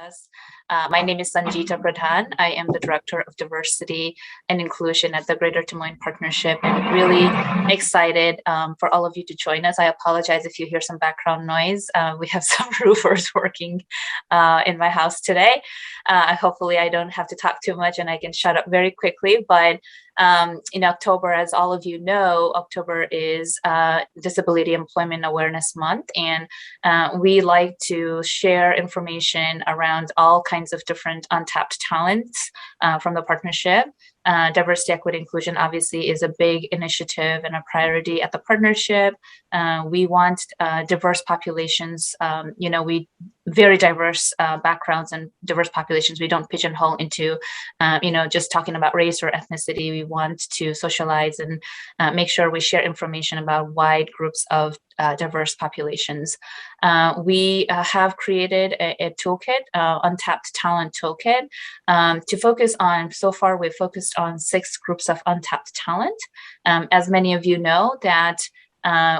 us. My name is Sanjita Pradhan. I am the Director of Diversity and Inclusion at the Greater Des Moines Partnership, and really excited for all of you to join us. I apologize if you hear some background noise. We have some roofers working in my house today. Hopefully I don't have to talk too much and I can shut up very quickly, but in October, as all of you know, October is Disability Employment Awareness Month, and we like to share information around all kinds of different untapped talents from the partnership. Diversity, equity, inclusion obviously is a big initiative and a priority at the partnership. We want diverse populations, we very diverse backgrounds and diverse populations. We don't pigeonhole into, just talking about race or ethnicity. We want to socialize and make sure we share information about wide groups of diverse populations. We have created a toolkit, Untapped Talent Toolkit, to focus on, so far we've focused on 6 groups of untapped talent. As many of you know, that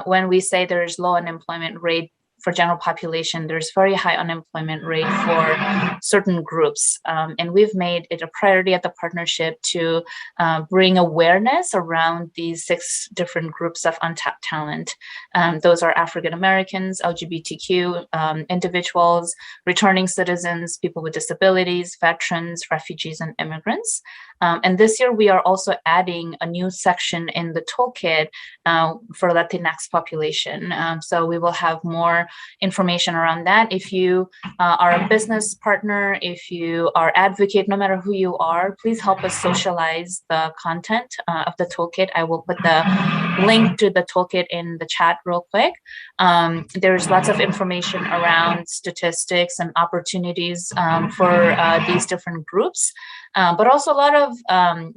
when we say there's low unemployment rate for general population, there's very high unemployment rate for certain groups. And we've made it a priority at the partnership to bring awareness around these 6 different groups of untapped talent. Those are African Americans, LGBTQ individuals, returning citizens, people with disabilities, veterans, refugees, and immigrants. And this year we are also adding a new section in the toolkit for Latinx population. So we will have more information around that. If you are a business partner, if you are advocate, no matter who you are, please help us socialize the content of the toolkit. I will put the link to the toolkit in the chat real quick. There's lots of information around statistics and opportunities for these different groups. But also a lot of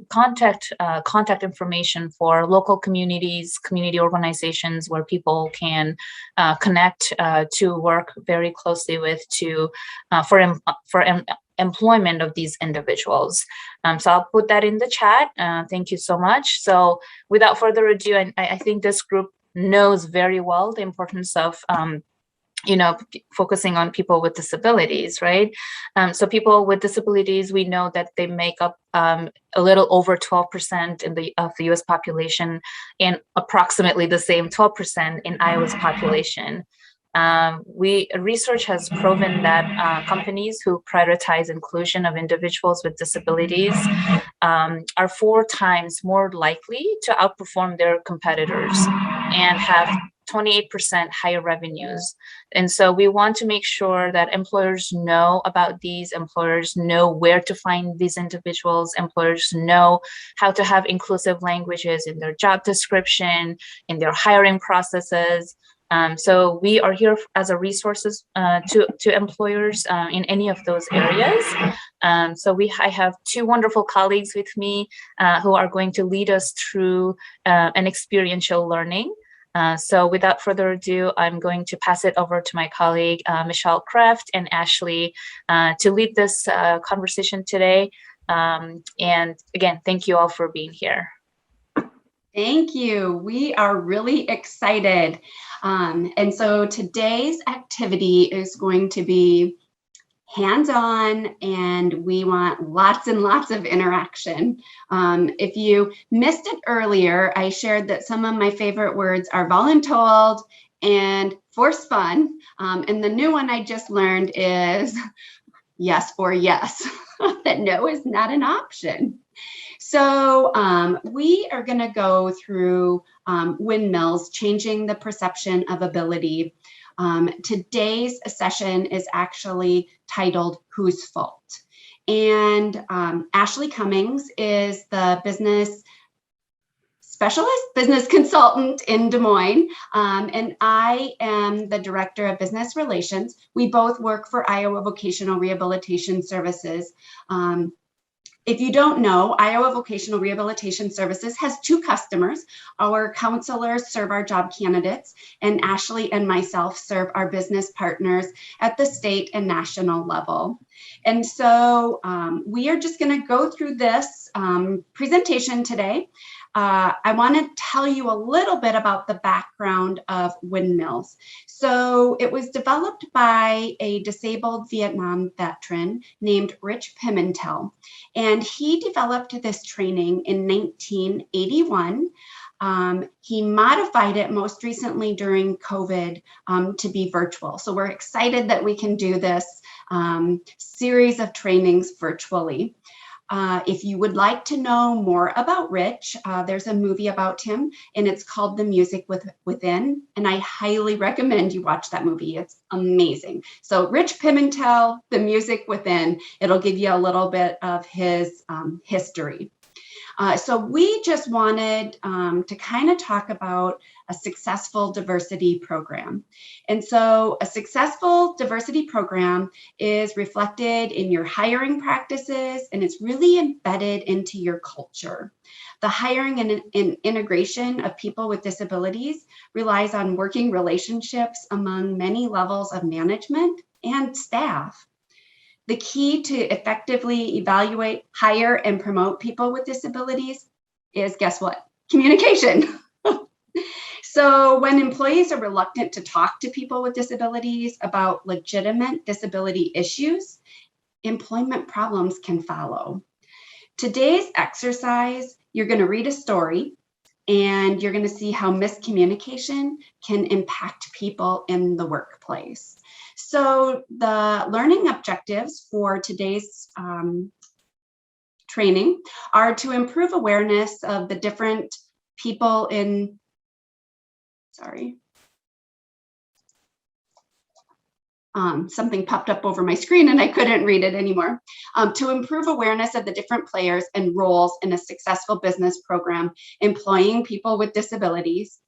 contact information for local communities, community organizations where people can connect to work very closely with for employment of these individuals. So I'll put that in the chat. Thank you so much. So without further ado, I think this group knows very well the importance of focusing on people with disabilities, right? So people with disabilities, we know that they make up a little over 12% of the U.S. population, and approximately the same 12% in Iowa's population. Research has proven that companies who prioritize inclusion of individuals with disabilities are 4 times more likely to outperform their competitors and have 28% higher revenues. And so we want to make sure that employers know about these, employers know where to find these individuals, employers know how to have inclusive languages in their job description, in their hiring processes. So we are here as a resources to employers in any of those areas. I have 2 wonderful colleagues with me who are going to lead us through an experiential learning. So without further ado, I'm going to pass it over to my colleague, Michelle Krefft and Ashlee, to lead this conversation today. And again, thank you all for being here. Thank you. We are really excited. And so today's activity is going to be hands-on, and we want lots and lots of interaction. If you missed it earlier, I shared that some of my favorite words are voluntold and force fun. And the new one I just learned is yes or yes, that no is not an option. So we are going to go through Windmills, changing the perception of ability. Today's session is actually titled Whose Fault? And Ashlee Cummings is the business specialist, business consultant in Des Moines, and I am the Director of Business Relations. We both work for Iowa Vocational Rehabilitation Services. If you don't know, Iowa Vocational Rehabilitation Services has 2 customers. Our counselors serve our job candidates, and Ashlee and myself serve our business partners at the state and national level. And so we are just going to go through this presentation today. I want to tell you a little bit about the background of Windmills. So it was developed by a disabled Vietnam veteran named Rich Pimentel, and he developed this training in 1981. He modified it most recently during COVID to be virtual. So we're excited that we can do this series of trainings virtually. If you would like to know more about Rich, there's a movie about him, and it's called The Music Within, and I highly recommend you watch that movie. It's amazing. So Rich Pimentel, The Music Within, it'll give you a little bit of his history. So we just wanted to kind of talk about a successful diversity program. And so a successful diversity program is reflected in your hiring practices, and it's really embedded into your culture. The hiring and integration of people with disabilities relies on working relationships among many levels of management and staff. The key to effectively evaluate, hire, and promote people with disabilities is, guess what? Communication. So when employees are reluctant to talk to people with disabilities about legitimate disability issues, employment problems can follow. Today's exercise, you're going to read a story, and you're going to see how miscommunication can impact people in the workplace. So the learning objectives for today's training are to improve awareness of the different people in, something popped up over my screen and I couldn't read it anymore. To improve awareness of the different players and roles in a successful business program employing people with disabilities.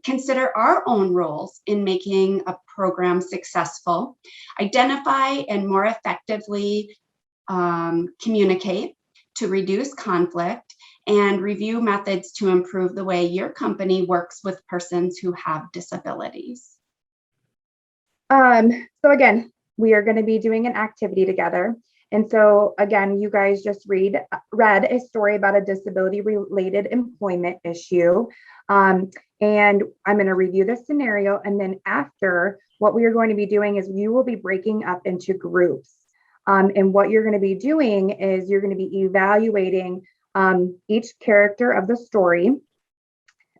Consider our own roles in making a program successful. Identify and more effectively communicate to reduce conflict, and review methods to improve the way your company works with persons who have disabilities. So again, we are going to be doing an activity together. And so again, you guys just read a story about a disability related employment issue. And I'm going to review the scenario. And then after, what we are going to be doing is you will be breaking up into groups. And what you're going to be doing is you're going to be evaluating each character of the story.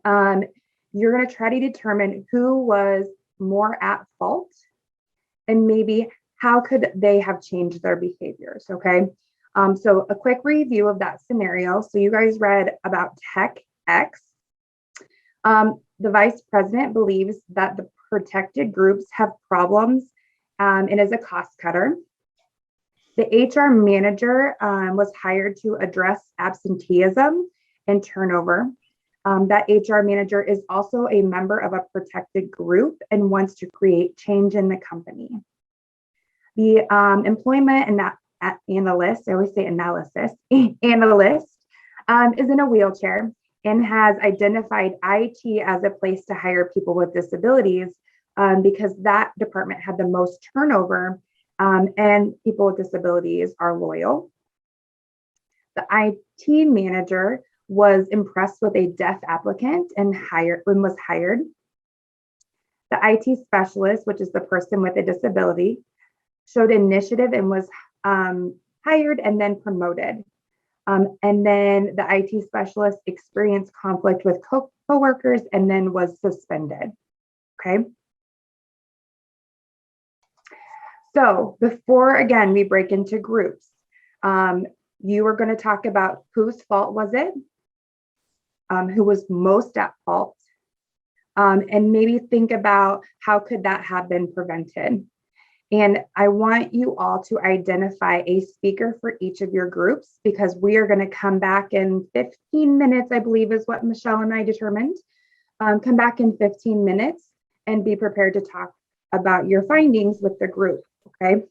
You're going to try to determine who was more at fault and maybe how could they have changed their behaviors, okay? So a quick review of that scenario. So you guys read about Tech X. The vice president believes that the protected groups have problems and is a cost cutter. The HR manager was hired to address absenteeism and turnover. That HR manager is also a member of a protected group and wants to create change in the company. The employment and that analyst, I always say analysis, analyst is in a wheelchair and has identified IT as a place to hire people with disabilities because that department had the most turnover and people with disabilities are loyal. The IT manager was impressed with a deaf applicant and was hired. The IT specialist, which is the person with a disability, showed initiative and was hired and then promoted. And then the IT specialist experienced conflict with coworkers and then was suspended. Okay. So before, again, we break into groups, you are going to talk about whose fault was it, who was most at fault, and maybe think about how could that have been prevented. And I want you all to identify a speaker for each of your groups because we are going to come back in 15 minutes, I believe is what Michelle and I determined. Come back in 15 minutes and be prepared to talk about your findings with the group, okay?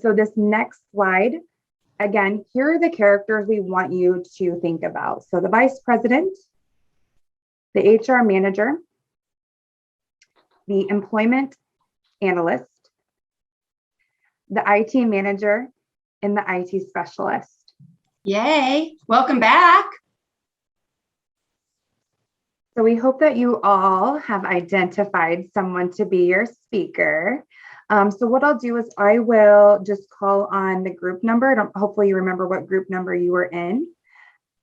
So this next slide, again, here are the characters we want you to think about. So the vice president, the HR manager, the employment analyst, the IT manager, and the IT specialist. Yay, welcome back. So we hope that you all have identified someone to be your speaker. So what I'll do is I will just call on the group number. Hopefully you remember what group number you were in.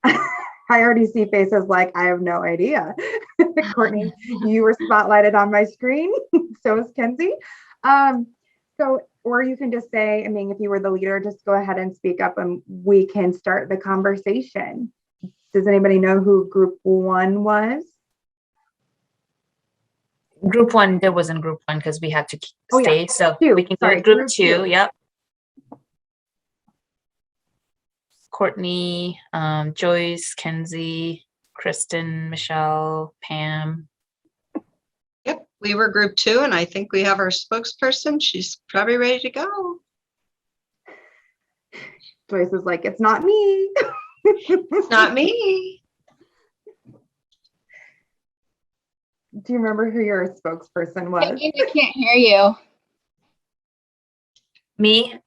I already see faces like, I have no idea. Courtney, you were spotlighted on my screen. So is Kenzie. Or you can just say, I mean, if you were the leader, just go ahead and speak up and we can start the conversation. Does anybody know who group 1 was? Group 1, there wasn't group 1 because we had to stay. Yeah. So Two. we can go Sorry, with group group 2. two. Yep. Courtney, Joyce, Kenzie, Kristen, Michelle, Pam. Yep, we were group 2, and I think we have our spokesperson. She's probably ready to go. Joyce is like, it's not me. It's not me. Do you remember who your spokesperson was? I can't hear you. Me?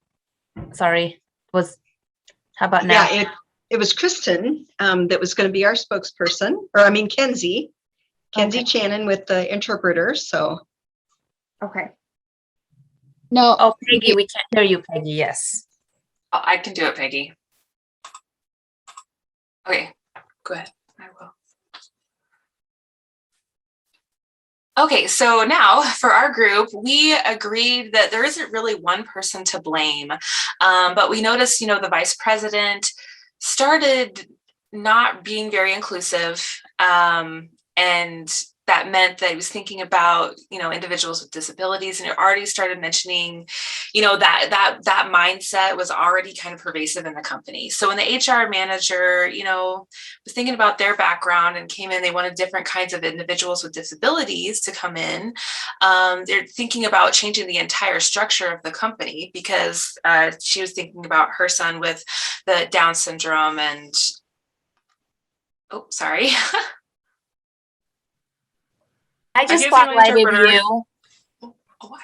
Sorry. How about now? Yeah, it was Kristen that was going to be our spokesperson, or I mean Kenzie Okay. Channon with the interpreter. So Okay. No. Oh, Peggy, we can't hear you, Peggy. Yes. Oh, I can do it, Peggy. Okay, go ahead. I will. Okay, so now for our group, we agreed that there isn't really one person to blame, but we noticed, the vice president started not being very inclusive, and that meant that he was thinking about, individuals with disabilities, and it already started mentioning, that mindset was already kind of pervasive in the company. So when the HR manager, was thinking about their background and came in, they wanted different kinds of individuals with disabilities to come in. They're thinking about changing the entire structure of the company because she was thinking about her son with the Down syndrome and, oh, sorry. I just here's my spotlighted interpreter. you. Oh, why?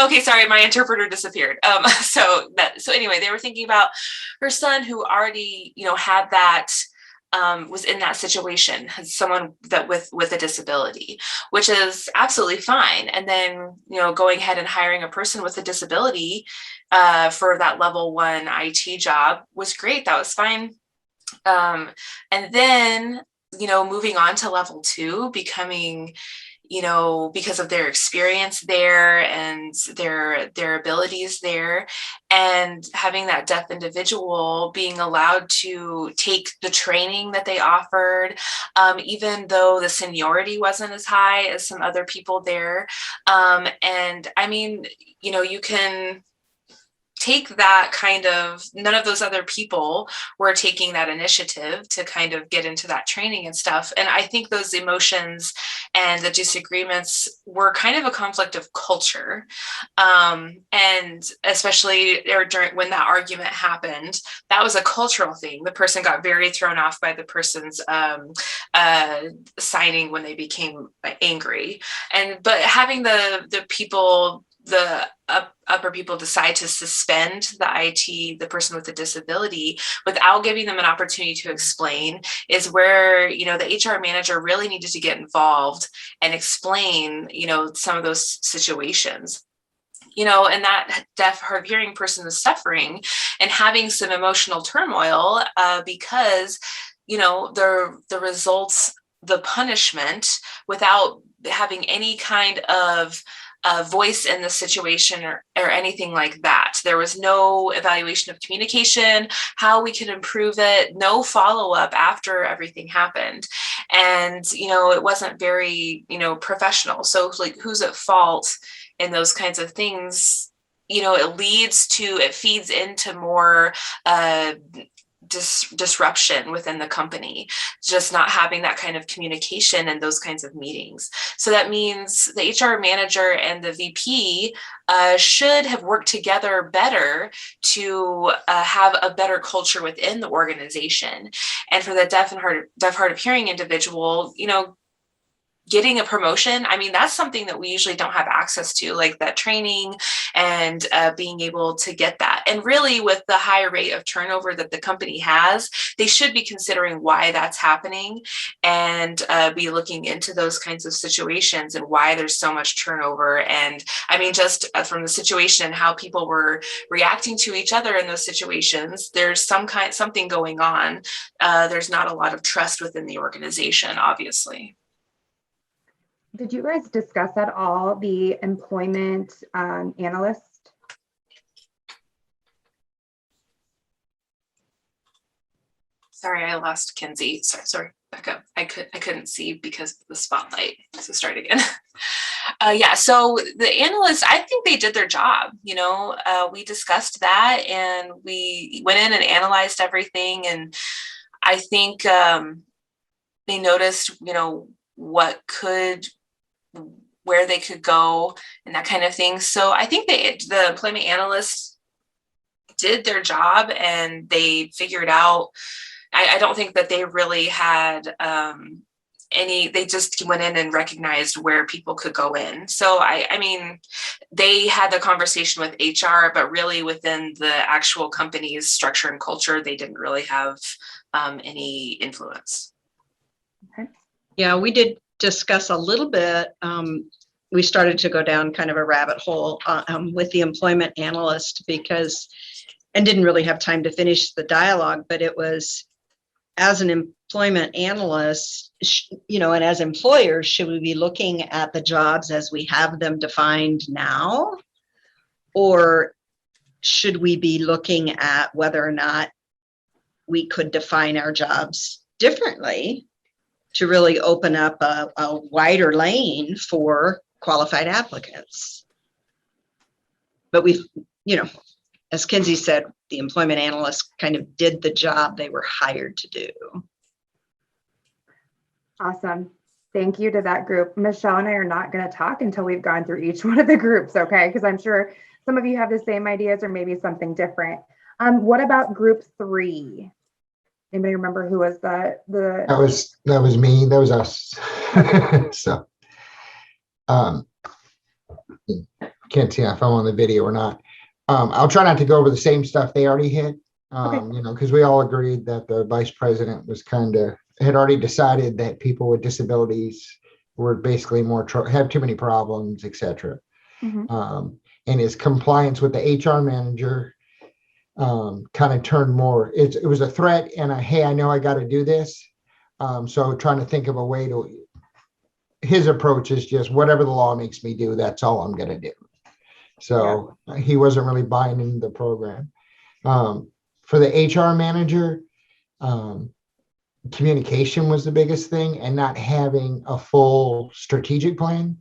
Okay, sorry, my interpreter disappeared. So anyway, they were thinking about her son who already, had that, was in that situation, as someone that with a disability, which is absolutely fine. And then, going ahead and hiring a person with a disability for that level 1 IT job was great. That was fine. And then, moving on to level 2, becoming, because of their experience there and their abilities there, and having that deaf individual being allowed to take the training that they offered, even though the seniority wasn't as high as some other people there. And I mean, you can take that kind of, none of those other people were taking that initiative to kind of get into that training and stuff. And I think those emotions and the disagreements were kind of a conflict of culture. And especially during when that argument happened, that was a cultural thing. The person got very thrown off by the person's signing when they became angry. But having the people, the upper people decide to suspend the person with the disability without giving them an opportunity to explain is where, the HR manager really needed to get involved and explain, some of those situations. And that deaf, hard of hearing person is suffering and having some emotional turmoil because, the results, the punishment, without having any kind of voice in the situation or anything like that. There was no evaluation of communication, how we could improve it, no follow-up after everything happened. And, it wasn't very, professional. So like, who's at fault in those kinds of things? It feeds into more disruption within the company, just not having that kind of communication and those kinds of meetings. So that means the HR manager and the VP should have worked together better to have a better culture within the organization. And for the deaf, hard of hearing individual, getting a promotion, I mean, that's something that we usually don't have access to, like that training and being able to get that. And really, with the higher rate of turnover that the company has, they should be considering why that's happening and be looking into those kinds of situations and why there's so much turnover. And I mean, just from the situation, how people were reacting to each other in those situations, there's something going on. There's not a lot of trust within the organization, obviously. Did you guys discuss at all the employment analyst? Sorry, I lost Kenzie. Sorry, back up. I couldn't see because of the spotlight. So start again. Yeah, so the analysts, I think they did their job. You know, we discussed that and we went in and analyzed everything. And I think they noticed, you know, where they could go and that kind of thing. So I think the employment analysts did their job and they figured out. I don't think that they really had they just went in and recognized where people could go in. So I mean, they had the conversation with HR, but really within the actual company's structure and culture, they didn't really have any influence. Okay. Yeah, we did discuss a little bit. We started to go down kind of a rabbit hole with the employment analyst and didn't really have time to finish the dialogue, but it was, as an employment analyst, you know, and as employers, should we be looking at the jobs as we have them defined now? Or should we be looking at whether or not we could define our jobs differently to really open up a wider lane for qualified applicants? But we've, you know, as Kinsey said, the employment analysts kind of did the job they were hired to do. Awesome. Thank you to that group. Michelle and I are not going to talk until we've gone through each one of the groups, okay? Because I'm sure some of you have the same ideas or maybe something different. What about group 3? Anybody remember who was the? That was me. That was us. So, can't see if I'm on the video or not. I'll try not to go over the same stuff they already hit. Okay. You know, because we all agreed that the vice president was had already decided that people with disabilities were basically have too many problems, etc. Mm-hmm. And his compliance with the HR manager kind of turned more. It was a threat and hey, I know I got to do this. So trying to think of a way to. His approach is just whatever the law makes me do, that's all I'm going to do. So he wasn't really buying into the program. For the HR manager, communication was the biggest thing, and not having a full strategic plan.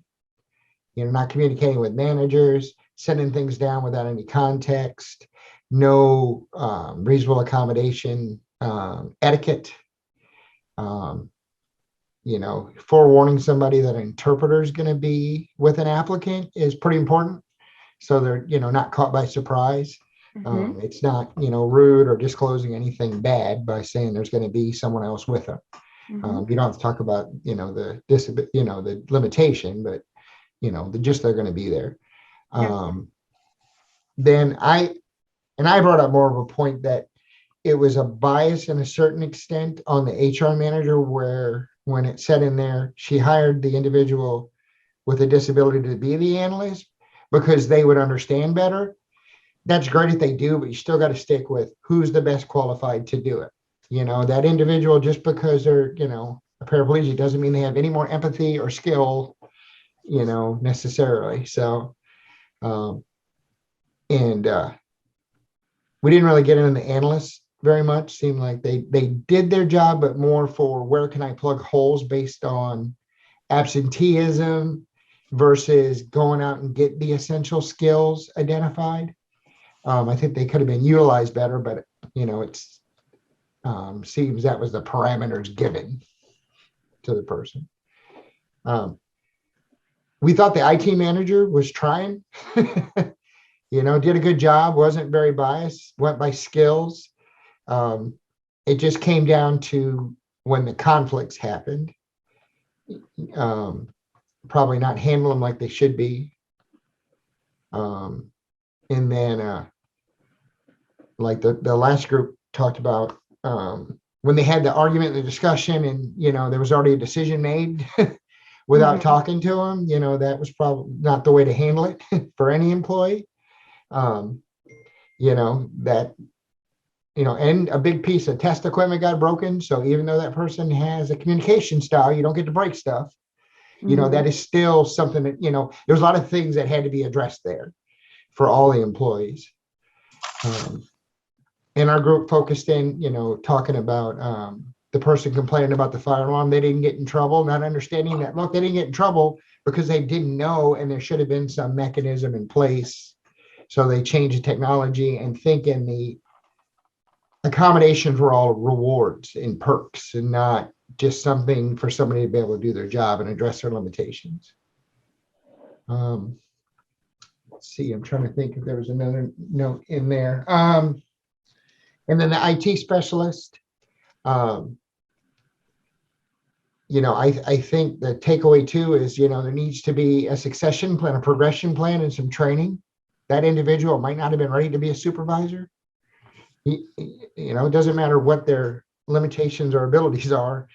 You know, not communicating with managers, sending things down without any context, no reasonable accommodation etiquette. You know, forewarning somebody that an interpreter is going to be with an applicant is pretty important. So they're, you know, not caught by surprise. Mm-hmm. It's not, you know, rude or disclosing anything bad by saying there's going to be someone else with them. Mm-hmm. You don't have to talk about, you know, the limitation, but, you know, they're going to be there. Then I brought up more of a point that it was a bias in a certain extent on the HR manager, where when it said in there, she hired the individual with a disability to be the analyst because they would understand better. That's great if they do, but you still got to stick with who's the best qualified to do it. You know, that individual, just because they're, you know, a paraplegic doesn't mean they have any more empathy or skill, you know, necessarily. So, we didn't really get into the analysts very much. Seemed like they did their job, but more for where can I plug holes based on absenteeism versus going out and get the essential skills identified. I think they could have been utilized better, but you know, it's seems that was the parameters given to the person. We thought the IT manager was trying, you know, did a good job, wasn't very biased, went by skills. It just came down to when the conflicts happened probably not handle them like they should be. And then like the last group talked about when they had the argument, the discussion, and there was already a decision made without Mhm. talking to them, that was probably not the way to handle it for any employee. That and a big piece of test equipment got broken. So even though that person has a communication style, you don't get to break stuff. Mhm. That is still something that, there's a lot of things that had to be addressed there for all the employees. And our group focused in, talking about the person complaining about the fire alarm. They didn't get in trouble, not understanding that, look, they didn't get in trouble because they didn't know, and there should have been some mechanism in place. So they changed the technology and thinking the accommodations were all rewards and perks and not just something for somebody to be able to do their job and address their limitations. Let's see, I'm trying to think if there was another note in there. And then the IT specialist, I think the takeaway too is, there needs to be a succession plan, a progression plan, and some training. That individual might not have been ready to be a supervisor. It doesn't matter what their limitations or abilities are.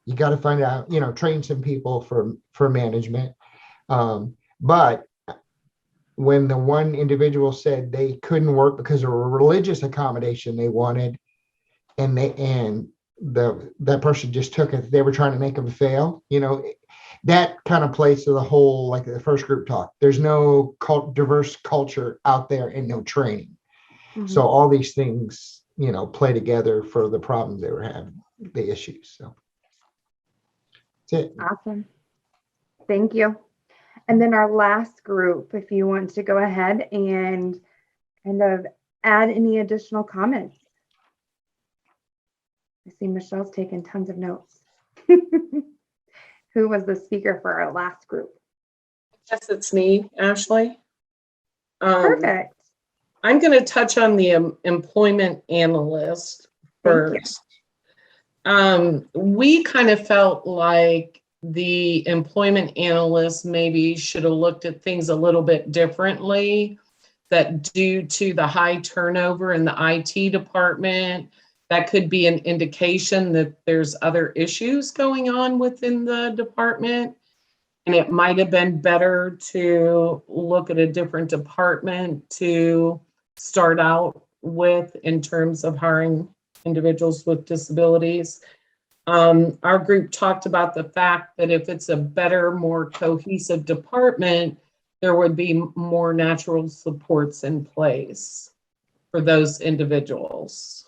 You got to find out, train some people for management. But when the one individual said they couldn't work because of a religious accommodation they wanted, and that person just took it, they were trying to make them fail, that kind of plays to the whole, like the first group talk. There's no diverse culture out there and no training. Mhm. So all these things, play together for the problems they were having, the issues. So that's it. Awesome. Thank you. And then our last group, if you want to go ahead and kind of add any additional comments. I see Michelle's taking tons of notes. Who was the speaker for our last group? Yes, it's me, Ashlee. Perfect. I'm going to touch on the employment analyst first. We kind of felt like the employment analyst maybe should have looked at things a little bit differently, that due to the high turnover in the IT department, that could be an indication that there's other issues going on within the department. And it might have been better to look at a different department to start out with in terms of hiring individuals with disabilities. Our group talked about the fact that if it's a better, more cohesive department, there would be more natural supports in place for those individuals.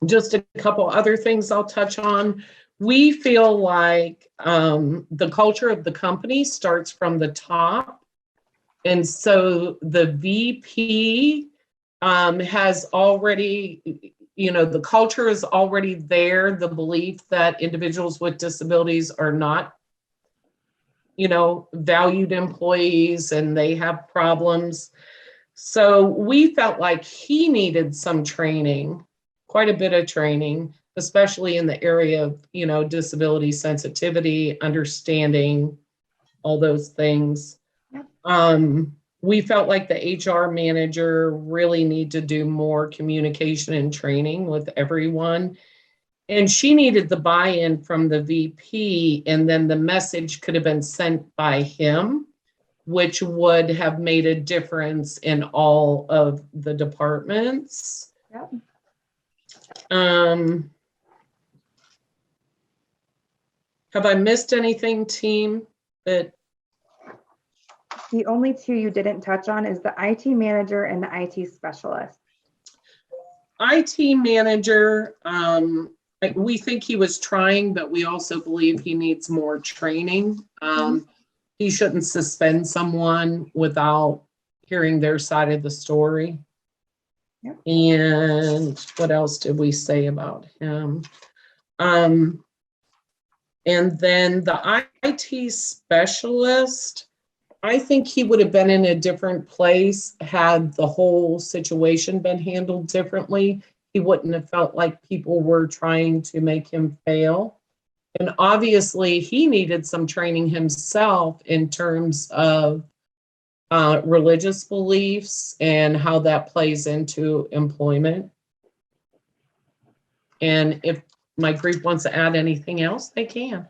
Just a couple other things I'll touch on. We feel like the culture of the company starts from the top. And so the VP has already, the culture is already there, the belief that individuals with disabilities are not, valued employees and they have problems. So we felt like he needed some training, quite a bit of training, especially in the area of, disability sensitivity, understanding, all those things. We felt like the HR manager really need to do more communication and training with everyone. And she needed the buy-in from the VP, and then the message could have been sent by him, which would have made a difference in all of the departments. Yep. Have I missed anything, team? That The only two you didn't touch on is the IT manager and the IT specialist. IT manager, we think he was trying, but we also believe he needs more training. He shouldn't suspend someone without hearing their side of the story. Yep. And what else did we say about him? And then the IT specialist, I think he would have been in a different place had the whole situation been handled differently. He wouldn't have felt like people were trying to make him fail. And obviously, he needed some training himself in terms of religious beliefs and how that plays into employment. And if my group wants to add anything else, they can.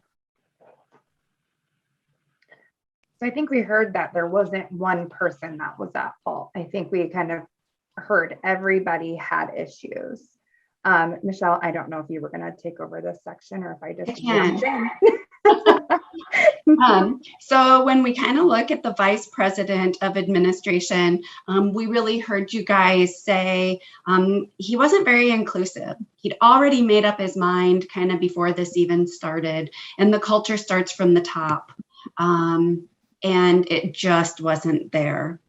So I think we heard that there wasn't one person that was at fault. I think we kind of heard everybody had issues. Michelle, I don't know if you were going to take over this section or if I just jumped in. So when we kind of look at the vice president of administration, we really heard you guys say he wasn't very inclusive. He'd already made up his mind kind of before this even started, and the culture starts from the top. And it just wasn't there.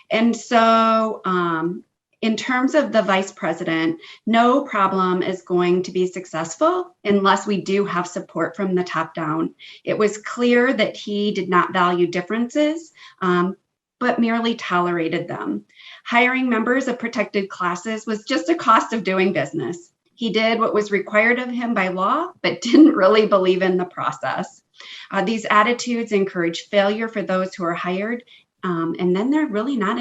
And so in terms of the vice president, no problem is going to be successful unless we do have support from the top down. It was clear that he did not value differences, but merely tolerated them. Hiring members of protected classes was just a cost of doing business. He did what was required of him by law, but didn't really believe in the process. These attitudes encourage failure for those who are hired, and then they're really not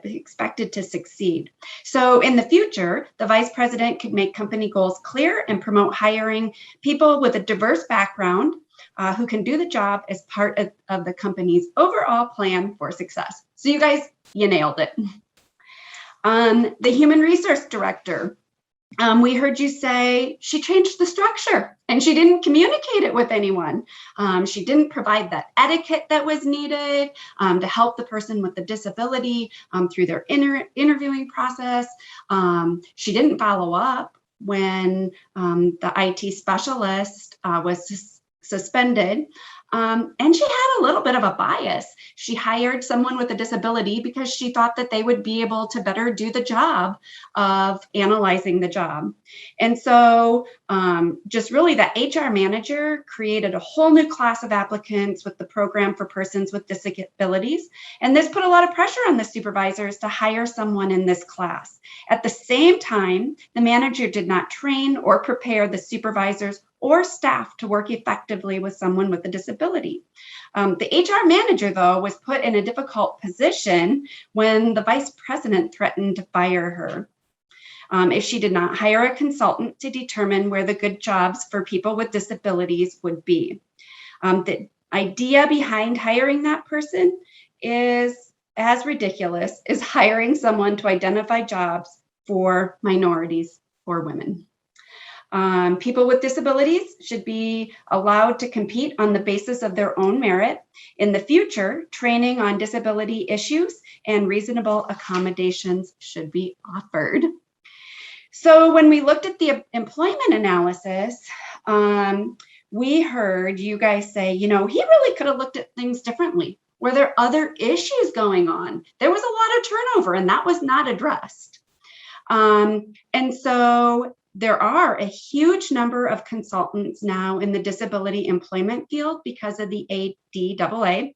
expected to succeed. So in the future, the vice president could make company goals clear and promote hiring people with a diverse background who can do the job as part of the company's overall plan for success. So you guys, you nailed it. The human resource director, we heard you say she changed the structure and she didn't communicate it with anyone. She didn't provide that etiquette that was needed to help the person with the disability through their interviewing process. She didn't follow up when the IT specialist was suspended. And she had a little bit of a bias. She hired someone with a disability because she thought that they would be able to better do the job of analyzing the job. And so just really the HR manager created a whole new class of applicants with the program for persons with disabilities. And this put a lot of pressure on the supervisors to hire someone in this class. At the same time, the manager did not train or prepare the supervisors or staff to work effectively with someone with a disability. The HR manager, though, was put in a difficult position when the vice president threatened to fire her if she did not hire a consultant to determine where the good jobs for people with disabilities would be. The idea behind hiring that person is as ridiculous as hiring someone to identify jobs for minorities or women. People with disabilities should be allowed to compete on the basis of their own merit. In the future, training on disability issues and reasonable accommodations should be offered. So when we looked at the employment analysis, we heard you guys say, you know, he really could have looked at things differently. Were there other issues going on? There was a lot of turnover and that was not addressed. And so there are a huge number of consultants now in the disability employment field because of the ADAA,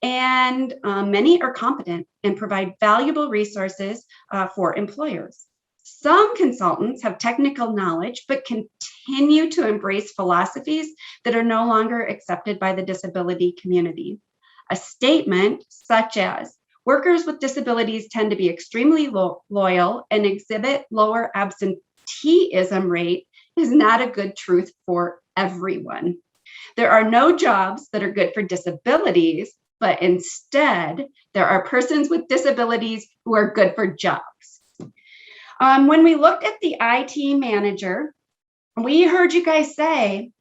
and many are competent and provide valuable resources for employers. Some consultants have technical knowledge, but continue to embrace philosophies that are no longer accepted by the disability community. A statement such as, workers with disabilities tend to be extremely loyal and exhibit lower absenteeism rate is not a good truth for everyone. There are no jobs that are good for disabilities, but instead there are persons with disabilities who are good for jobs. When we looked at the IT manager, we heard you guys say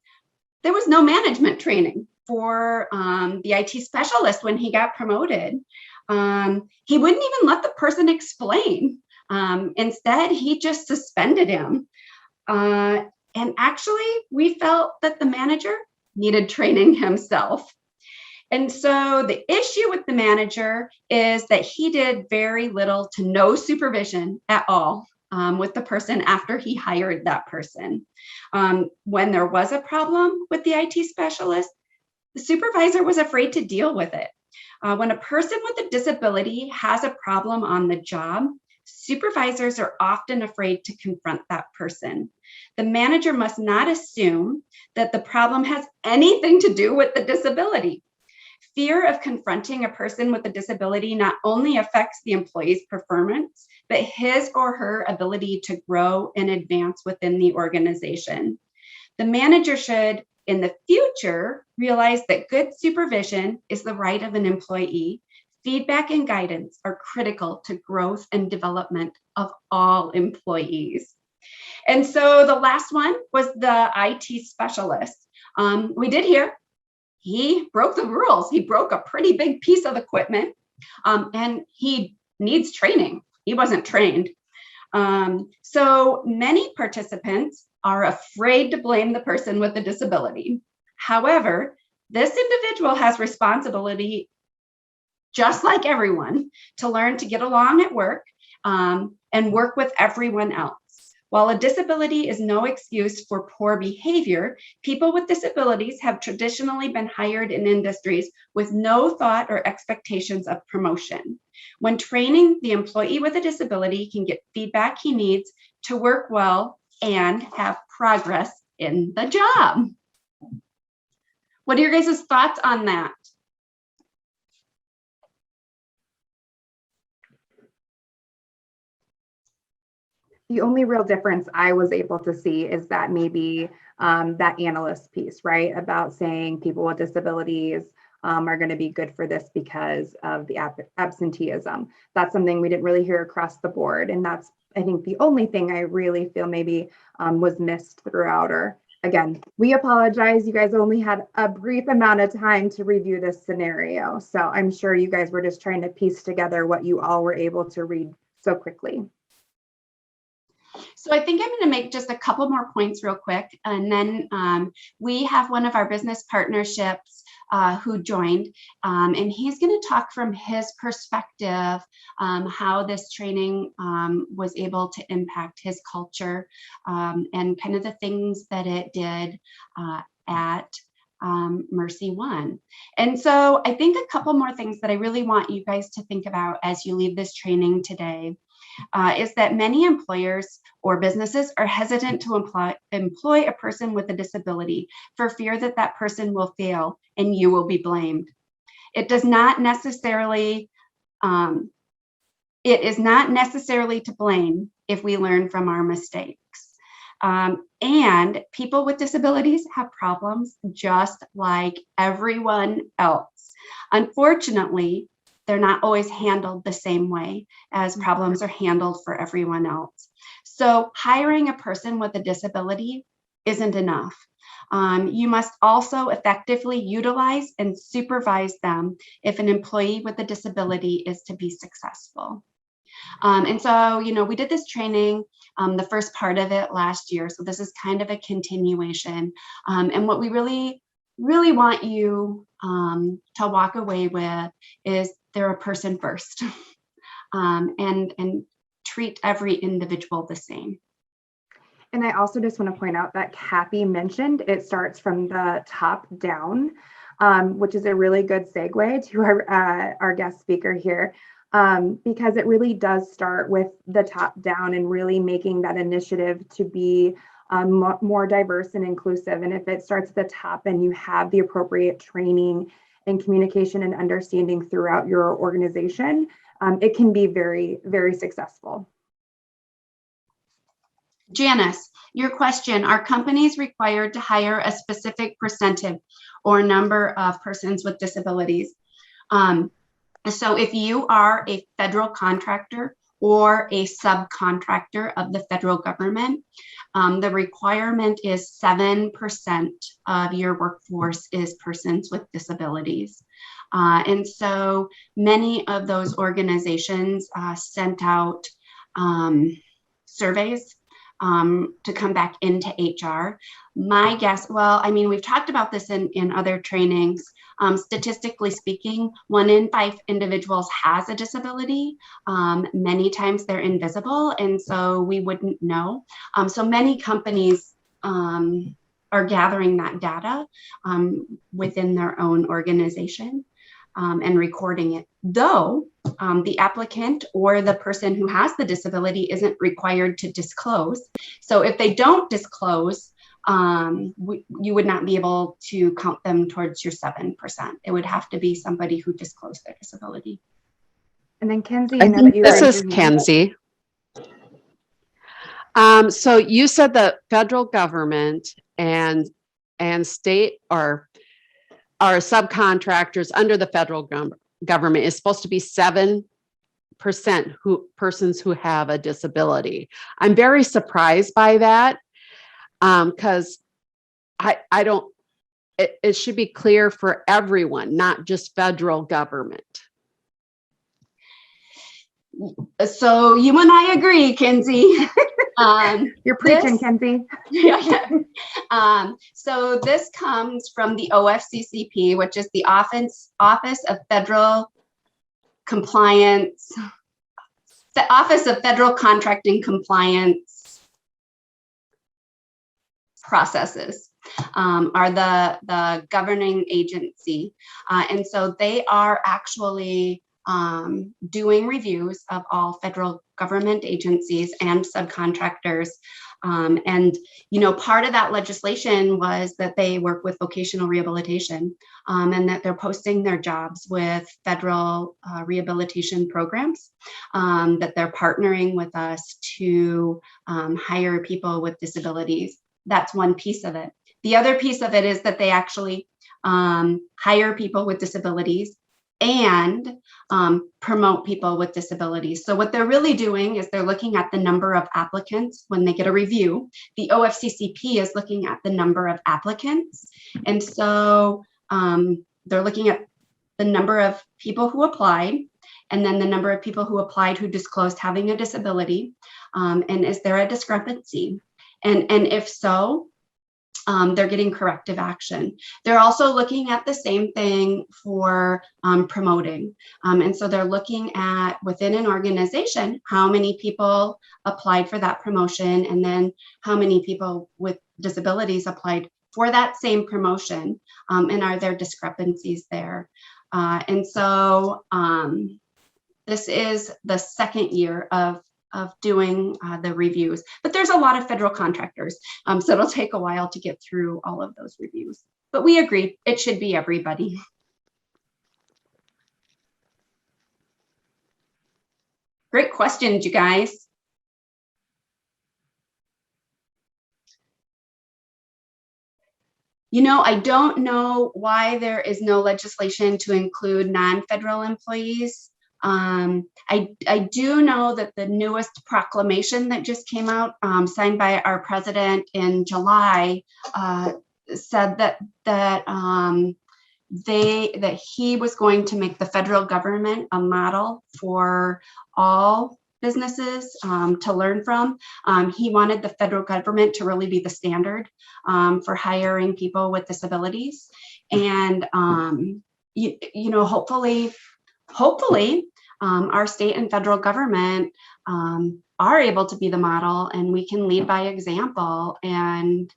there was no management training for the IT specialist when he got promoted. He wouldn't even let the person explain. Instead, he just suspended him. And actually, we felt that the manager needed training himself. And so the issue with the manager is that he did very little to no supervision at all with the person after he hired that person. When there was a problem with the IT specialist, the supervisor was afraid to deal with it. When a person with a disability has a problem on the job, supervisors are often afraid to confront that person. The manager must not assume that the problem has anything to do with the disability. Fear of confronting a person with a disability not only affects the employee's performance, but his or her ability to grow and advance within the organization. The manager should, in the future, realize that good supervision is the right of an employee. Feedback and guidance are critical to growth and development of all employees. And so the last one was the IT specialist. We did hear he broke the rules. He broke a pretty big piece of equipment, and he needs training. He wasn't trained. So many participants are afraid to blame the person with a disability. However, this individual has responsibility, just like everyone, to learn to get along at work and work with everyone else. While a disability is no excuse for poor behavior, people with disabilities have traditionally been hired in industries with no thought or expectations of promotion. When training, the employee with a disability can get feedback he needs to work well and have progress in the job. What are your guys' thoughts on that? The only real difference I was able to see is that maybe that analyst piece, right? About saying people with disabilities are going to be good for this because of the absenteeism. That's something we didn't really hear across the board. And that's, I think, the only thing I really feel maybe was missed throughout. Or again, we apologize. You guys only had a brief amount of time to review this scenario. So I'm sure you guys were just trying to piece together what you all were able to read so quickly. So I think I'm going to make just a couple more points real quick. And then we have one of our business partnerships who joined, and he's going to talk from his perspective how this training was able to impact his culture and kind of the things that it did at Mercy One. And so I think a couple more things that I really want you guys to think about as you leave this training today is that many employers or businesses are hesitant to employ a person with a disability for fear that that person will fail and you will be blamed. It is not necessarily to blame if we learn from our mistakes. And people with disabilities have problems just like everyone else. Unfortunately, they're not always handled the same way as problems are handled for everyone else. So hiring a person with a disability isn't enough. You must also effectively utilize and supervise them if an employee with a disability is to be successful. And so, we did this training, the first part of it last year. So this is kind of a continuation. And what we really want you to walk away with is they're a person first, and treat every individual the same. And I also just want to point out that Kathy mentioned it starts from the top down, which is a really good segue to our guest speaker here, because it really does start with the top down and really making that initiative to be more diverse and inclusive. And if it starts at the top and you have the appropriate training and communication and understanding throughout your organization, it can be very, very successful. Janice, your question, are companies required to hire a specific percentage or number of persons with disabilities? So if you are a federal contractor or a subcontractor of the federal government, the requirement is 7% of your workforce is persons with disabilities. And so many of those organizations sent out surveys to come back into HR. My guess, we've talked about this in other trainings. Statistically speaking, 1 in 5 individuals has a disability. Many times they're invisible, and so we wouldn't know. So many companies are gathering that data within their own organization and recording it. Though the applicant or the person who has the disability isn't required to disclose. So if they don't disclose, you would not be able to count them towards your 7%. It would have to be somebody who disclosed their disability. And then Kenzie, I you know think that you this raised is your hand. Kenzie. So you said the federal government and state or subcontractors under the federal government is supposed to be 7% persons who have a disability. I'm very surprised by that because I don't. It should be clear for everyone, not just federal government. So you and I agree, Kenzie. You're preaching, Kenzie. Yeah. So this comes from the OFCCP, which is the Office of Federal Compliance, the Office of Federal Contracting Compliance Processes. Are the governing agency. And so they are actually doing reviews of all federal government agencies and subcontractors. And, you know, part of that legislation was that they work with vocational rehabilitation and that they're posting their jobs with federal rehabilitation programs, that they're partnering with us to hire people with disabilities. That's one piece of it. The other piece of it is that they actually hire people with disabilities and promote people with disabilities. So what they're really doing is they're looking at the number of applicants when they get a review. The OFCCP is looking at the number of applicants. And so they're looking at the number of people who applied, and then the number of people who applied who disclosed having a disability. And is there a discrepancy? And if so, they're getting corrective action. They're also looking at the same thing for promoting. And so they're looking at within an organization, how many people applied for that promotion, and then how many people with disabilities applied for that same promotion, and are there discrepancies there? And so this is the second year of doing the reviews, but there's a lot of federal contractors, so it'll take a while to get through all of those reviews. But we agree, it should be everybody. Great questions, you guys. You know, I don't know why there is no legislation to include non-federal employees. I do know that the newest proclamation that just came out, signed by our president in July, said that he was going to make the federal government a model for all businesses to learn from. He wanted the federal government to really be the standard for hiring people with disabilities, and you know, hopefully our state and federal government are able to be the model, and we can lead by example and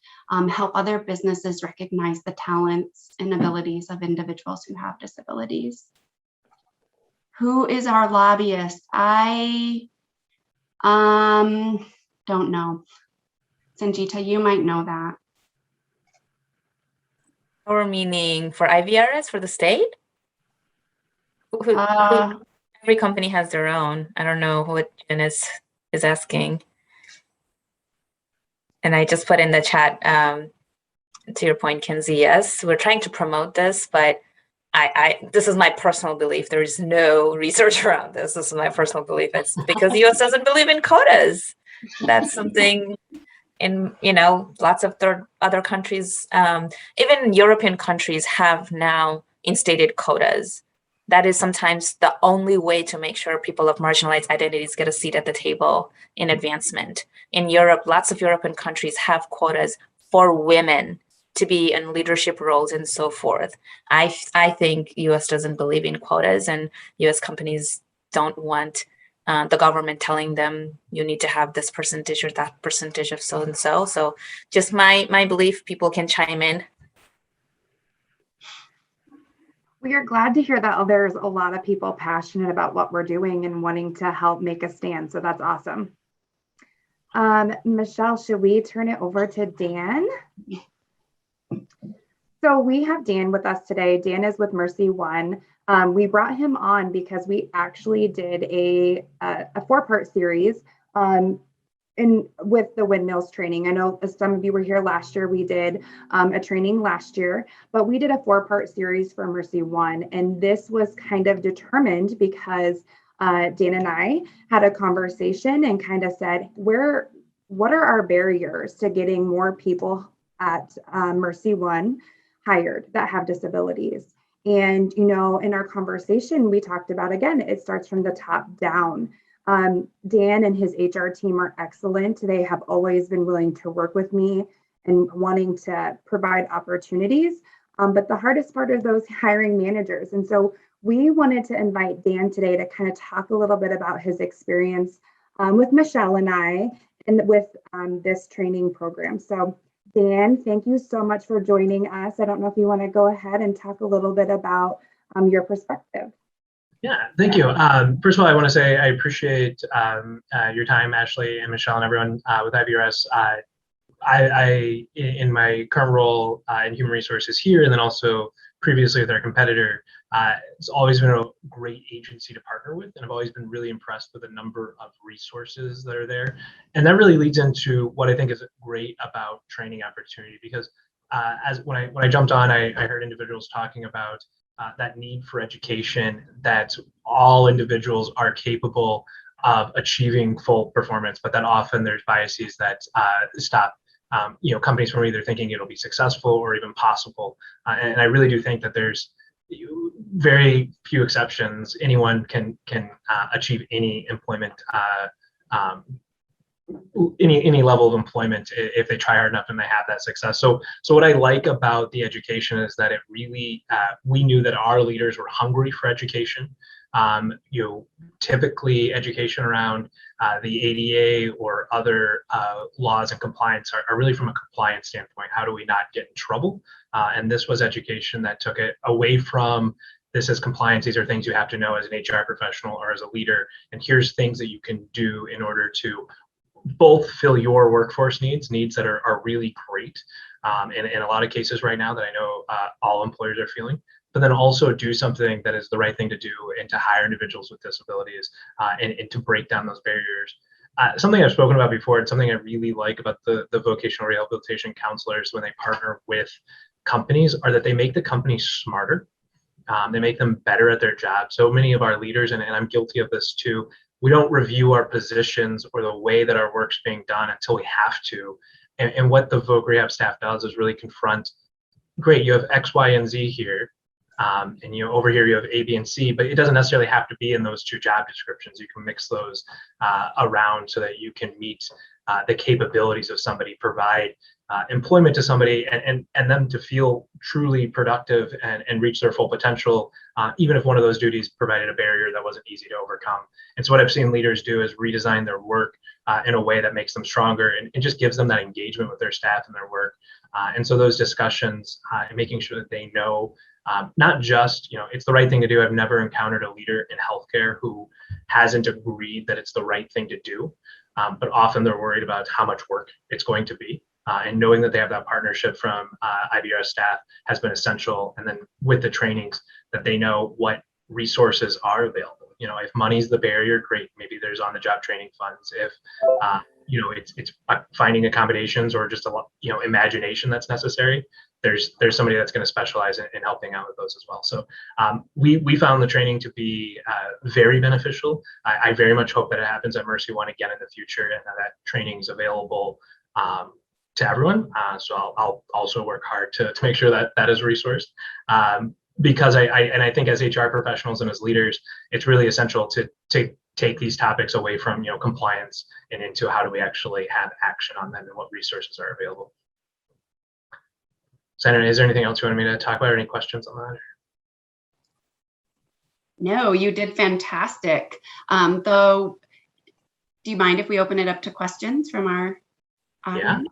help other businesses recognize the talents and abilities of individuals who have disabilities. Who is our lobbyist? I don't know. Sanjita, you might know that. Or meaning for IVRS for the state? Every company has their own. I don't know what Jen is asking. And I just put in the chat, to your point, Kenzie, yes, we're trying to promote this, but this is my personal belief. There is no research around this. This is my personal belief. It's because the US doesn't believe in quotas. That's something in, you know, lots of other countries, even European countries have now instated quotas. That is sometimes the only way to make sure people of marginalized identities get a seat at the table in advancement. In Europe, lots of European countries have quotas for women to be in leadership roles and so forth. I think US doesn't believe in quotas, and US companies don't want the government telling them you need to have this percentage or that percentage of so and so. So just my belief, people can chime in. We are glad to hear that there's a lot of people passionate about what we're doing and wanting to help make a stand. So that's awesome. Michelle, should we turn it over to Dan? So we have Dan with us today. Dan is with Mercy One. We brought him on because we actually did a 4-part series with the Windmills training. I know some of you were here last year. We did a training last year, but we did a 4-part series for Mercy One. And this was kind of determined because Dan and I had a conversation and kind of said, what are our barriers to getting more people at Mercy One hired that have disabilities? And, you know, in our conversation, we talked about, again, it starts from the top down. Dan and his HR team are excellent. They have always been willing to work with me and wanting to provide opportunities. But the hardest part are those hiring managers. And so we wanted to invite Dan today to kind of talk a little bit about his experience with Michelle and I and with this training program. So Dan, thank you so much for joining us. I don't know if you want to go ahead and talk a little bit about your perspective. Yeah, thank you. First of all, I want to say I appreciate your time, Ashlee and Michelle and everyone with IBRS. I, in my current role in human resources here, and then also previously with our competitor, it's always been a great agency to partner with, and I've always been really impressed with the number of resources that are there. And that really leads into what I think is great about training opportunity, because when I jumped on, I heard individuals talking about that need for education, that all individuals are capable of achieving full performance, but that often there's biases that stop companies from either thinking it'll be successful or even possible. And I really do think that there's very few exceptions. Anyone can achieve any employment, any level of employment if they try hard enough and they have that success. So what I like about the education is that it really, we knew that our leaders were hungry for education. Typically education around the ADA or other laws and compliance are really from a compliance standpoint. How do we not get in trouble? And this was education that took it away from this is compliance. These are things you have to know as an HR professional or as a leader. And here's things that you can do in order to both fill your workforce needs that are really great in a lot of cases right now that I know all employers are feeling, but then also do something that is the right thing to do and to hire individuals with disabilities and to break down those barriers. Something I've spoken about before and something I really like about the vocational rehabilitation counselors when they partner with companies are that they make the companies smarter. They make them better at their job. So many of our leaders, and I'm guilty of this too, we don't review our positions or the way that our work's being done until we have to. And what the voc rehab staff does is really confront, great, you have X, Y, and Z here. And over here you have A, B, and C, but it doesn't necessarily have to be in those 2 job descriptions. You can mix those around so that you can meet the capabilities of somebody, provide employment to somebody and them to feel truly productive and reach their full potential, even if one of those duties provided a barrier that wasn't easy to overcome. And so what I've seen leaders do is redesign their work in a way that makes them stronger and just gives them that engagement with their staff and their work. And so those discussions and making sure that they know not just, it's the right thing to do. I've never encountered a leader in healthcare who hasn't agreed that it's the right thing to do, but often they're worried about how much work it's going to be. And knowing that they have that partnership from IBRS staff has been essential. And then with the trainings that they know what resources are available. If money's the barrier, great. Maybe there's on-the-job training funds. If it's finding accommodations or just imagination that's necessary, there's somebody that's going to specialize in helping out with those as well. So we found the training to be very beneficial. I very much hope that it happens at Mercy One again in the future, and that training is available to everyone. So I'll also work hard to make sure that is resourced. Because I think as HR professionals and as leaders, it's really essential to take these topics away from compliance and into how do we actually have action on them and what resources are available. So, is there anything else you wanted me to talk about or any questions on that? No, you did fantastic. Though, do you mind if we open it up to questions from our audience?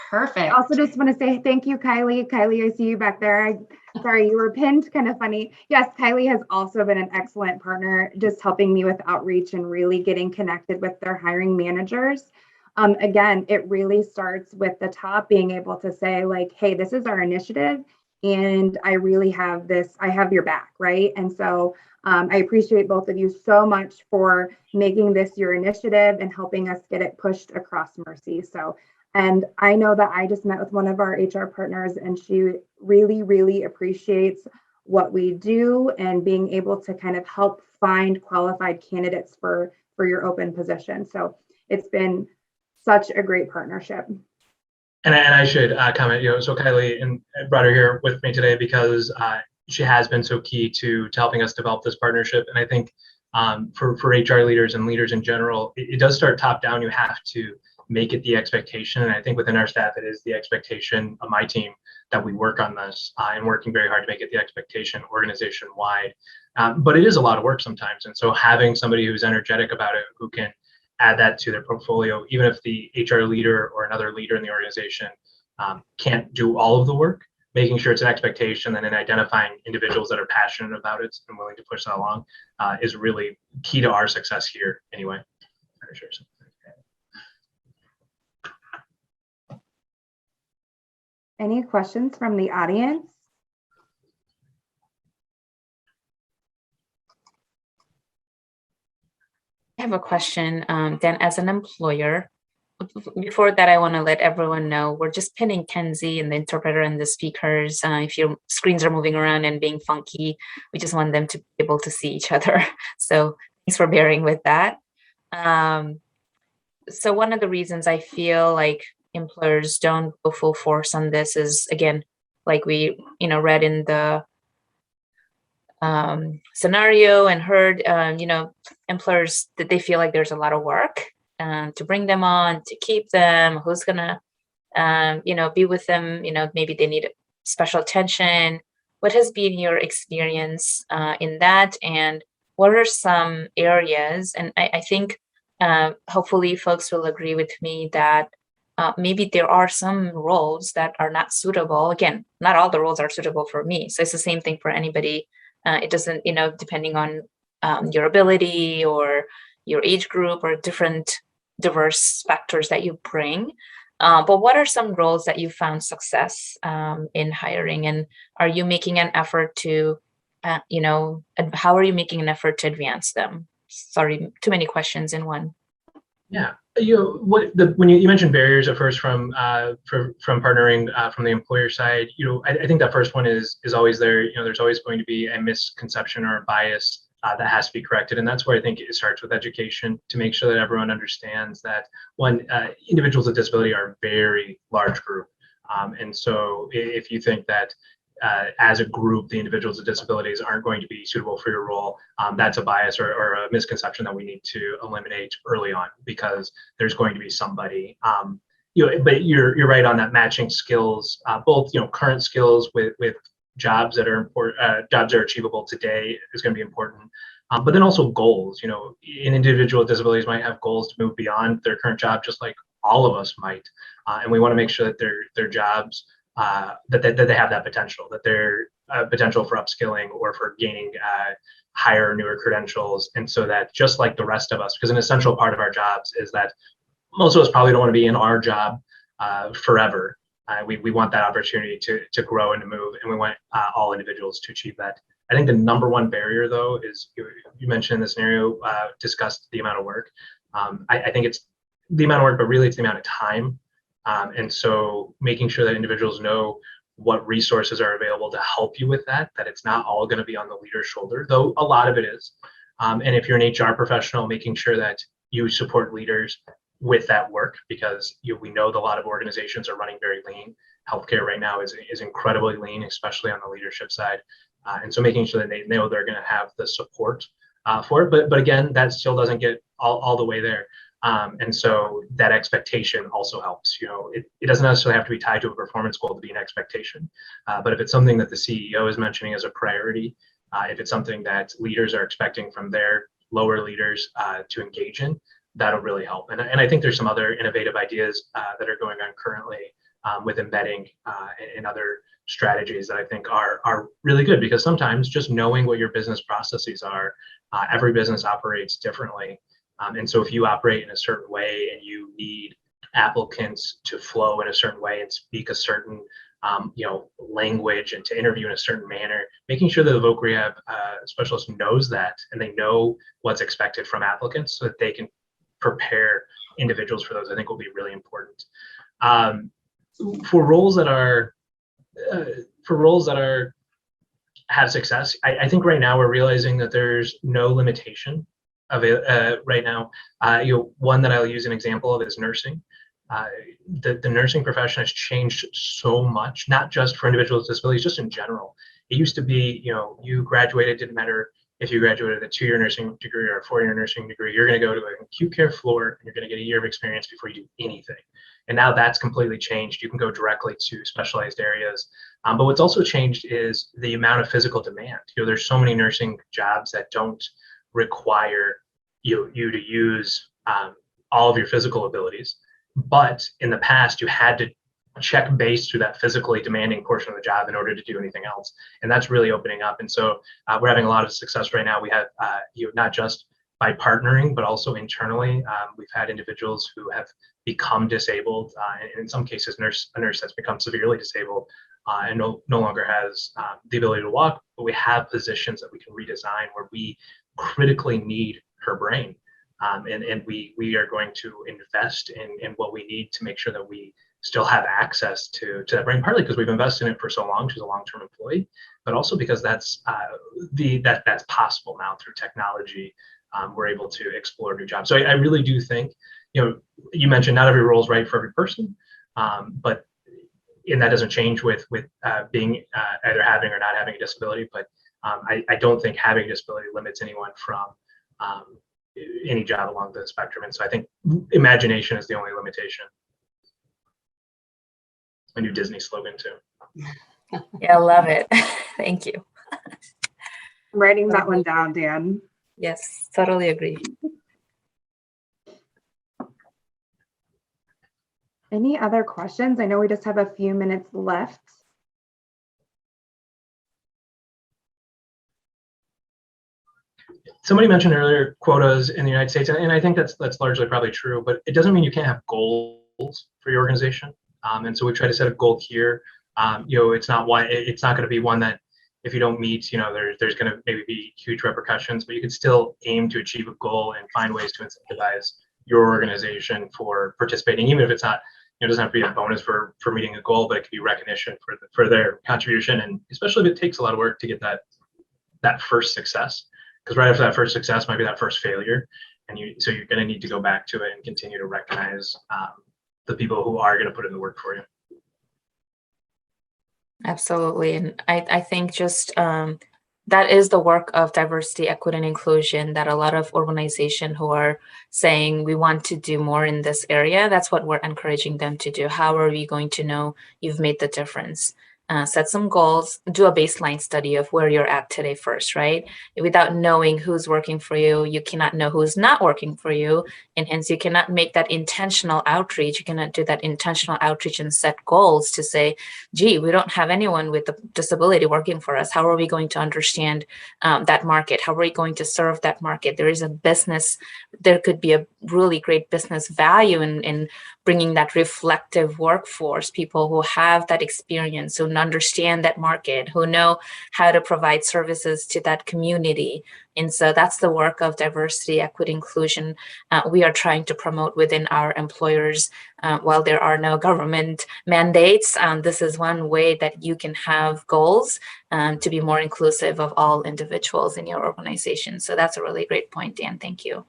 Perfect. I also just want to say thank you, Kylie. Kylie, I see you back there. Sorry, you were pinned, kind of funny. Yes, Kylie has also been an excellent partner, just helping me with outreach and really getting connected with their hiring managers. Again, it really starts with the top being able to say like, hey, this is our initiative and I really have this, I have your back, right? And so I appreciate both of you so much for making this your initiative and helping us get it pushed across Mercy. So, and I know that I just met with one of our HR partners and she really, really appreciates what we do and being able to kind of help find qualified candidates for your open position. So it's been such a great partnership. And I should comment, so Kylie and brought her here with me today because she has been so key to helping us develop this partnership. And I think for HR leaders and leaders in general, it does start top down. You have to make it the expectation. And I think within our staff, it is the expectation of my team that we work on this and working very hard to make it the expectation organization wide. But it is a lot of work sometimes. And so having somebody who's energetic about it, who can add that to their portfolio, even if the HR leader or another leader in the organization can't do all of the work, making sure it's an expectation and then identifying individuals that are passionate about it and willing to push that along is really key to our success here anyway. Any questions from the audience? I have a question, Dan, as an employer. Before that, I want to let everyone know we're just pinning Kenzie and the interpreter and the speakers. If your screens are moving around and being funky, we just want them to be able to see each other. So thanks for bearing with that. So one of the reasons I feel like employers don't go full force on this is, again, like we read in the scenario and heard, employers that they feel like there's a lot of work to bring them on, to keep them, who's gonna, be with them, maybe they need special attention. What has been your experience in that? And what are some areas? And I think hopefully folks will agree with me that maybe there are some roles that are not suitable. Again, not all the roles are suitable for me. So it's the same thing for anybody. It doesn't, depending on your ability or your age group or different diverse factors that you bring. But what are some roles that you found success in hiring? And are you making an effort to, how are you making an effort to advance them? Sorry, too many questions in one. Yeah, when you mentioned barriers at first from partnering from the employer side, I think that first one is always there. There's always going to be a misconception or a bias that has to be corrected, and that's where I think it starts with education to make sure that everyone understands that individuals with disability are a very large group, and so if you think that as a group, the individuals with disabilities aren't going to be suitable for your role, that's a bias or a misconception that we need to eliminate early on, because there's going to be somebody. But you're right on that matching skills, both current skills with jobs that are important, jobs that are achievable today is going to be important. But then also goals. An individual with disabilities might have goals to move beyond their current job, just like all of us might, and we want to make sure that their jobs. That they have that potential, that they're potential for upskilling or for gaining higher, newer credentials. And so that just like the rest of us, because an essential part of our jobs is that most of us probably don't want to be in our job forever. We want that opportunity to grow and to move, and we want all individuals to achieve that. I think the number one barrier, though, is you mentioned in the scenario, discussed the amount of work. I think it's the amount of work, but really it's the amount of time. And so making sure that individuals know what resources are available to help you with that it's not all going to be on the leader's shoulder, though a lot of it is. And if you're an HR professional, making sure that you support leaders with that work, because we know that a lot of organizations are running very lean. Healthcare right now is incredibly lean, especially on the leadership side. And so making sure that they know they're going to have the support for it. But again, that still doesn't get all the way there. And so that expectation also helps. It doesn't necessarily have to be tied to a performance goal to be an expectation. But if it's something that the CEO is mentioning as a priority, if it's something that leaders are expecting from their lower leaders to engage in, that'll really help. And I think there's some other innovative ideas that are going on currently with embedding and other strategies that I think are really good, because sometimes just knowing what your business processes are, every business operates differently. And so if you operate in a certain way and you need applicants to flow in a certain way and speak a certain language and to interview in a certain manner, making sure that the voc rehab specialist knows that and they know what's expected from applicants so that they can prepare individuals for those, I think will be really important. For roles that have success, I think right now we're realizing that there's no limitation of it right now. One that I'll use an example of is nursing. The nursing profession has changed so much, not just for individuals with disabilities, just in general. It used to be, you graduated, didn't matter if you graduated a 2-year nursing degree or a 4-year nursing degree, you're going to go to an acute care floor and you're going to get a year of experience before you do anything. And now that's completely changed. You can go directly to specialized areas. But what's also changed is the amount of physical demand. There's so many nursing jobs that don't require you to use all of your physical abilities. But in the past, you had to check base through that physically demanding portion of the job in order to do anything else. And that's really opening up. And so we're having a lot of success right now. We have, not just by partnering, but also internally, we've had individuals who have become disabled. And in some cases, a nurse has become severely disabled and no longer has the ability to walk, but we have positions that we can redesign where we critically need her brain. And we are going to invest in what we need to make sure that we still have access to that brain, partly because we've invested in it for so long. She's a long-term employee, but also because that's possible now through technology. We're able to explore new jobs. So I really do think, you mentioned not every role is right for every person, but and that doesn't change with being either having or not having a disability. But I don't think having a disability limits anyone from any job along the spectrum. And so I think imagination is the only limitation. My new Disney slogan too. Yeah, I love it. Thank you. I'm writing that one down, Dan. Yes, totally agree. Any other questions? I know we just have a few minutes left. Somebody mentioned earlier quotas in the United States, and I think that's largely probably true, but it doesn't mean you can't have goals for your organization. And so we try to set a goal here. It's not going to be one that if you don't meet, there's going to maybe be huge repercussions, but you can still aim to achieve a goal and find ways to incentivize your organization for participating, even if it's not, it doesn't have to be a bonus for meeting a goal, but it could be recognition for their contribution. And especially if it takes a lot of work to get that first success, because right after that first success might be that first failure. So you're going to need to go back to it and continue to recognize the people who are going to put in the work for you. Absolutely. And I think just that is the work of diversity, equity, and inclusion that a lot of organizations who are saying we want to do more in this area, that's what we're encouraging them to do. How are we going to know you've made the difference? Set some goals, do a baseline study of where you're at today first, right? Without knowing who's working for you, you cannot know who's not working for you. And hence you cannot make that intentional outreach. You cannot do that intentional outreach and set goals to say, gee, we don't have anyone with a disability working for us. How are we going to understand that market? How are we going to serve that market? There is a business, there could be a really great business value in bringing that reflective workforce, people who have that experience, who understand that market, who know how to provide services to that community. And so that's the work of diversity, equity, inclusion. We are trying to promote within our employers. While there are no government mandates, this is one way that you can have goals to be more inclusive of all individuals in your organization. So that's a really great point, Dan. Thank you.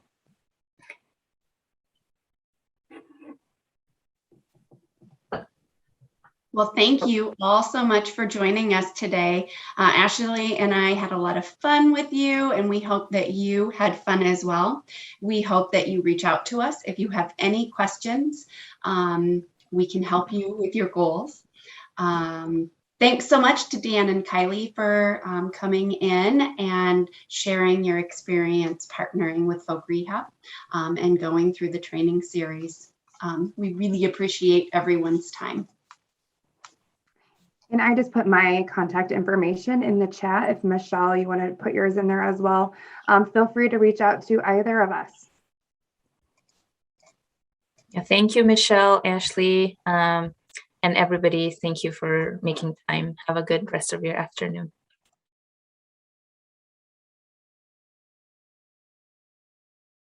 Well, thank you all so much for joining us today. Ashlee and I had a lot of fun with you, and we hope that you had fun as well. We hope that you reach out to us if you have any questions. We can help you with your goals. Thanks so much to Dan and Kylie for coming in and sharing your experience partnering with Voc Rehab and going through the training series. We really appreciate everyone's time. And I just put my contact information in the chat. If Michelle, you want to put yours in there as well, feel free to reach out to either of us. Yeah, thank you, Michelle, Ashlee, and everybody. Thank you for making time. Have a good rest of your afternoon.